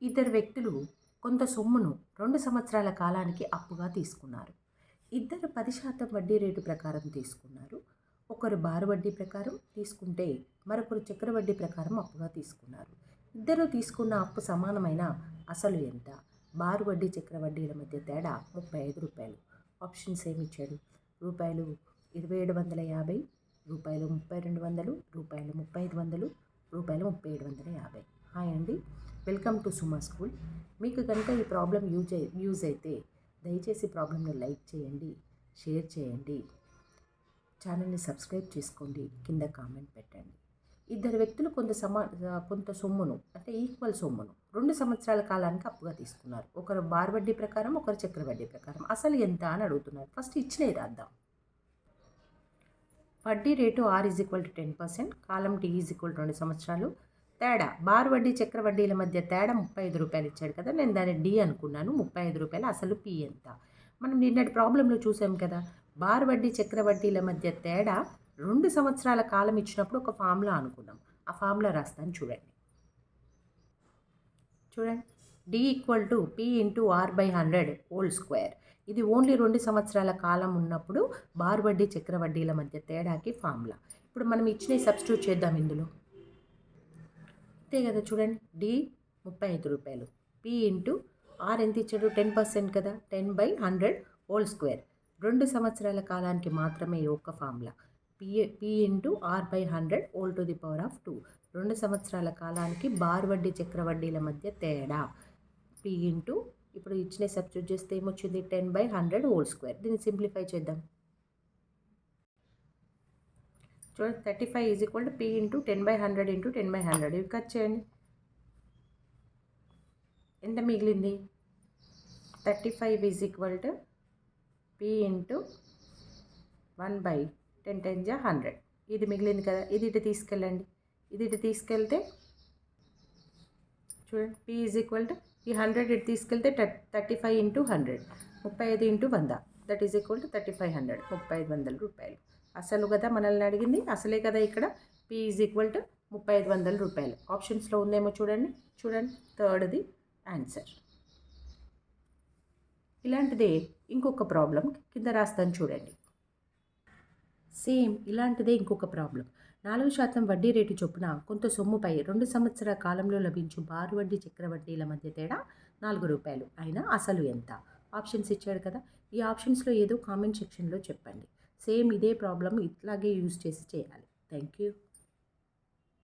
ఇద్దరు వ్యక్తులు కొంత సొమ్మును 2 సంవత్సరాల కాలానికి అప్పుగా తీసుకున్నారు. ఇద్దరు 10% వడ్డీ రేటు ప్రకారం తీసుకున్నారు. ఒకరు బారు వడ్డీ ప్రకారం తీసుకుంటే మరొకరు చక్ర వడ్డీ ప్రకారం అప్పుగా తీసుకున్నారు. ఇద్దరూ తీసుకున్న అప్పు సమానమైన అసలు ఎంత? బారు వడ్డీ చక్ర వడ్డీల మధ్య తేడా రూ. 35. ఆప్షన్స్ ఏమి ఇచ్చాడు? రూపాయలు 2750, రూపాయలు 3200, రూపాయలు 3500, రూపాయలు 3750. హాయ్ అండి, వెల్కమ్ టు సుమా స్కూల్. మీకు కనుక ఈ ప్రాబ్లం యూజ్ అయితే దయచేసి ప్రాబ్లమ్ని లైక్ చేయండి, షేర్ చేయండి, ఛానల్ని సబ్స్క్రైబ్ చేసుకోండి, కింద కామెంట్ పెట్టండి. ఇద్దరు వ్యక్తులు కొంత సొమ్మును అంటే ఈక్వల్ సొమ్మును 2 సంవత్సరాల కాలానికి అప్పుగా తీసుకున్నారు. ఒకరు బార్ వడ్డీ ప్రకారం, ఒకరు చక్ర వడ్డీ ప్రకారం. అసలు ఎంత అని అడుగుతున్నారు. ఫస్ట్ ఇచ్చినవి రాద్దాం. వడ్డీ రేటు R=10%, కాలం T=2 సంవత్సరాలు. తేడా బార్ వడ్డీ చక్ర వడ్డీల మధ్య తేడా రూ. 35 ఇచ్చాడు కదా, నేను దాన్ని D అనుకున్నాను. రూ. 35. అసలు P ఎంత? మనం నిన్నటి ప్రాబ్లంలో చూసాం కదా, బార్ వడ్డీ చక్ర వడ్డీల మధ్య తేడా 2 సంవత్సరాల కాలం ఇచ్చినప్పుడు ఒక ఫార్ములా అనుకున్నాం. ఆ ఫార్ములా రాస్తాను చూడండి. D=P/R/100 ఇది ఓన్లీ 2 సంవత్సరాల కాలం ఉన్నప్పుడు బార్ వడ్డీ చక్ర వడ్డీల మధ్య తేడాకి ఫార్ములా. ఇప్పుడు మనం ఇచ్చిన సబ్స్టిట్యూట్ చేద్దాం ఇందులో. అంతే కదా, చూడండి. D రూ. 35, P/R ఎంత ఇచ్చాడు? 10% కదా, 10/100 2 సంవత్సరాల కాలానికి మాత్రమే ఒక్క ఫార్ములా. P/R/100 2 సంవత్సరాల కాలానికి బార్ వడ్డీ చక్ర వడ్డీల మధ్య తేడా. P ఇప్పుడు ఇచ్చిన సబ్స్టిట్యూట్ చేస్తే ఏమొచ్చింది? 10/100 దీన్ని సింప్లిఫై చేద్దాం. చూడండి, 35 P/10/100 10/100 ఇవి కట్ చేయండి. ఎంత మిగిలింది? 35 P/1/10 10 100 ఇది మిగిలింది కదా, ఇది ఇటు తీసుకెళ్ళండి. ఇది ఇటు తీసుకెళ్తే చూడండి, P ఈ 100 ఇటు తీసుకెళ్తే 35 × 100 35 × 100 దట్ ఈజ్ ఈక్వల్ టు 3500 రూపాయలు. అసలు కదా మనల్ని అడిగింది, అసలే కదా ఇక్కడ. P = 3500 రూపాయలు. ఆప్షన్స్లో ఉందేమో చూడండి. థర్డ్ది ఆన్సర్. ఇలాంటిదే ఇంకొక ప్రాబ్లం కింద రాస్తాను చూడండి. సేమ్ ఇలాంటిదే ఇంకొక ప్రాబ్లం. 4% వడ్డీ రేటు చొప్పున కొంత సొమ్ముపై 2 సంవత్సరాల కాలంలో లభించు బారు వడ్డీ చక్ర వడ్డీల మధ్య తేడా రూ. 4 అయినా అసలు ఎంత? ఆప్షన్స్ ఇచ్చాడు కదా, ఈ ఆప్షన్స్లో ఏదో కామెంట్ సెక్షన్లో చెప్పండి. సేమ్ ఇదే ప్రాబ్లం ఇట్లాగే యూజ్ చేసి చేయాలి. Thank you.